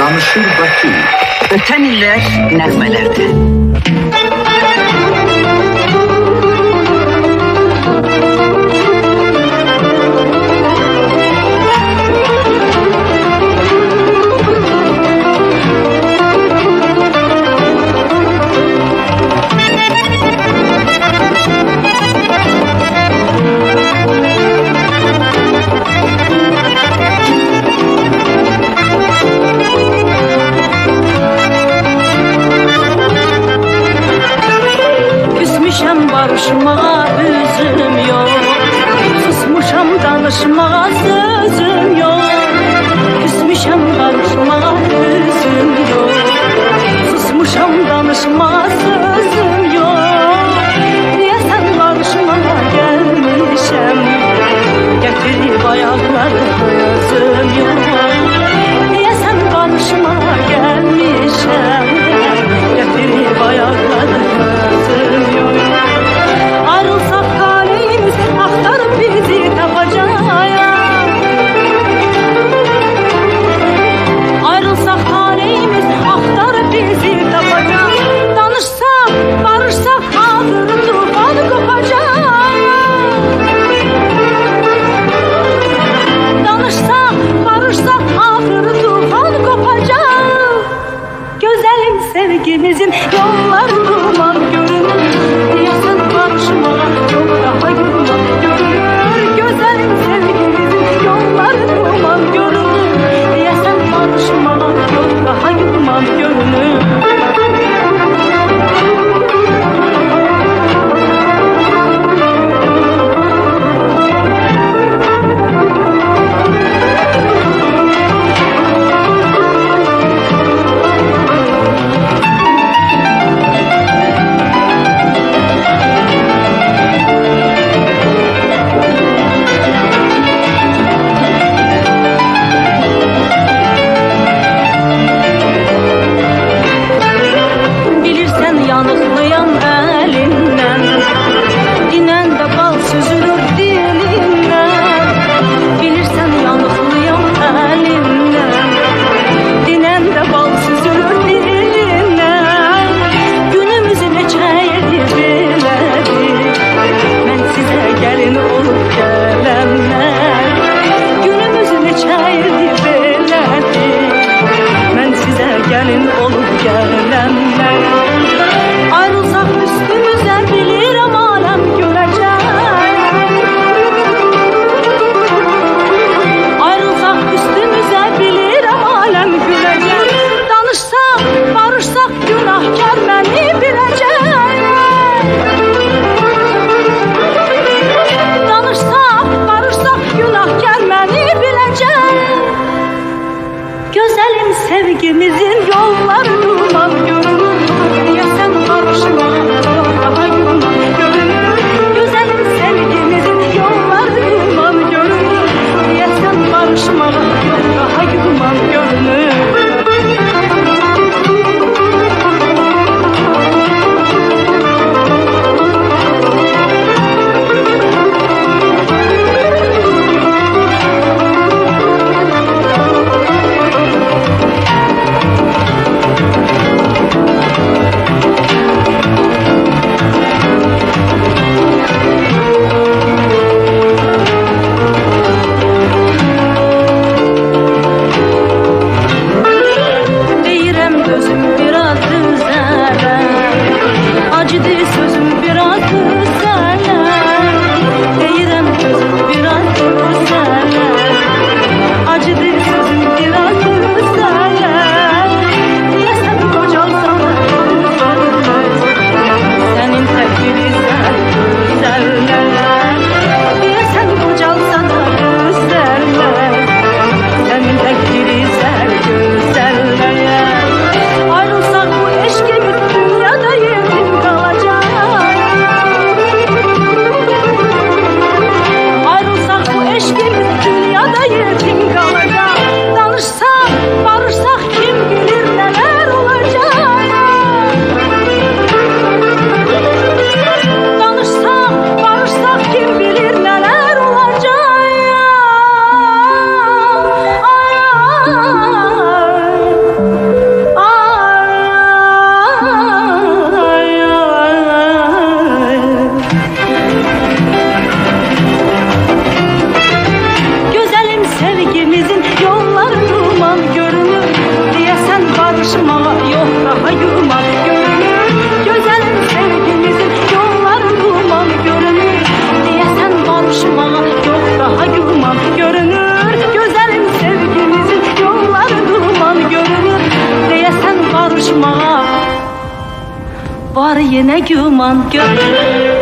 Danışır Bakı. Öten iller nəğməlerde. Barışmağa üzüm yok, susmuşam danışmağa sözüm yok. Küsmüşəm barışmağa üzüm yok, susmuşam danışmağa sözüm yok. Niye sen barışmağa gelmişəm, getirip ayakları özüm yok. Niye sen barışmağa gelmişəm, getirip ayakları özüm yok. Ayrılsak halimiz aktarıp bizi tapacak. Ayrılsak halimiz aktarıp bizi tapacak. Danışsak, barışsak ağzını tufan kopacak. Danışsak, barışsak ağzını tufan kopacak. Güzelim sevgimizin yolları duman görünür. Diyorsun barışmağa çok daha yıllar görünür. Güzelim sevgimizin yolları duman görünür. Diyorsun barışmağa çok daha yıllar görünür. Yanıklıyam elinden, dinen de bal süzülür dilinden. Bilirsen yanıklıyam elinden, dinen de bal süzülür dilinden. Günümüzü neçəyirdir bilədik, mən sizə gəlin olub gələmlər. Günümüzü neçəyirdir bilədik, mən sizə gəlin olub gələmlər. Ayrılsak üstümüze bilirim alem görecek. Ayrılsak üstümüze bilirim alem görecek. Danışsak, barışsak günahkar beni bilecek. Danışsak, barışsak günahkar beni bilecek. Güzelim sevgimizin yolları duman görünür. Ya sen barışma, daha yıllar görünür. Güzelim sevgimizin yolları duman görünür. Ya sen barışma, daha yıllar görünür. kavuşmağa var yine güman gönlüm.